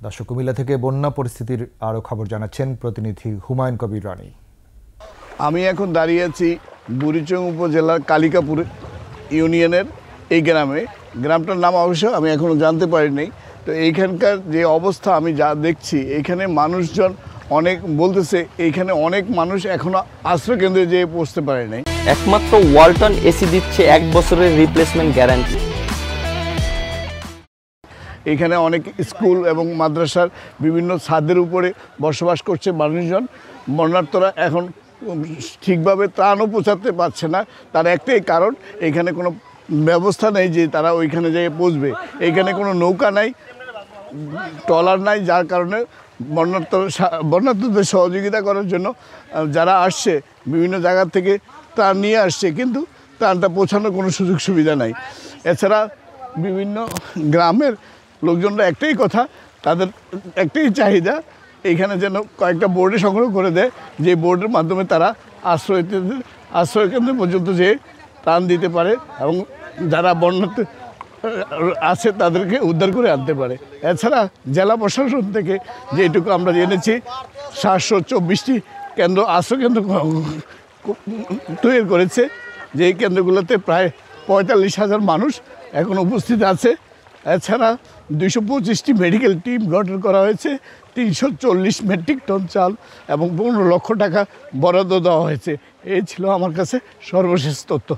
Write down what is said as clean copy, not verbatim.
দর্শক, কুমিল্লা থেকে বন্যা পরিস্থিতির আরও খবর জানাচ্ছেন প্রতিনিধি হুমায়ুন কবির রানী। আমি এখন দাঁড়িয়ে আছি বুড়িচং উপজেলার কালিকাপুর ইউনিয়নের এই গ্রামটার নাম অবশ্য আমি এখনও জানতে পারিনি। তো এইখানকার যে অবস্থা আমি যা দেখছি, এখানে মানুষজন অনেক বলতেছে এইখানে অনেক মানুষ এখনো আশ্রয়কেন্দ্রে যেয়ে পৌঁছতে পারে নাই। একমাত্র ওয়ালটন এসি দিচ্ছে 1 বছরের রিপ্লেসমেন্ট গ্যারান্টি। এখানে অনেক স্কুল এবং মাদ্রাসার বিভিন্ন ছাদের উপরে বসবাস করছে মানুষজন। বন্যার্তরা এখন ঠিকভাবে ত্রাণও পৌঁছাতে পারছে না। তার একটাই কারণ, এখানে কোনো ব্যবস্থা নেই যে তারা ওইখানে যেয়ে পৌঁছবে। এইখানে কোনো নৌকা নাই, ট্রলার নাই, যার কারণে বন্যার্তদের সহযোগিতা করার জন্য যারা আসছে বিভিন্ন জায়গা থেকে ত্রাণ নিয়ে আসছে, কিন্তু ত্রাণটা পৌঁছানোর কোনো সুযোগ সুবিধা নাই। এছাড়া বিভিন্ন গ্রামের লোকজনরা একটাই কথা, তাদের একটাই চাহিদা এইখানে যেন কয়েকটা বোর্ডে সংগ্রহ করে দেয়, যে বোর্ডের মাধ্যমে তারা আশ্রয়কেন্দ্র পর্যন্ত যেয়ে ত্রাণ দিতে পারে এবং যারা বন্যাতে আছে তাদেরকে উদ্ধার করে আনতে পারে। এছাড়া জেলা প্রশাসন থেকে যেটুকু আমরা জেনেছি, 724টি কেন্দ্র আশ্রয়কেন্দ্র তৈরি করেছে, যেই কেন্দ্রগুলোতে প্রায় 45,000 মানুষ এখন উপস্থিত আছে। এছাড়া 225টি মেডিকেল টিম গঠন করা হয়েছে, 340 মেট্রিক টন চাল এবং 15 লক্ষ টাকা বরাদ্দ দেওয়া হয়েছে। এই ছিল আমার কাছে সর্বশেষ তথ্য।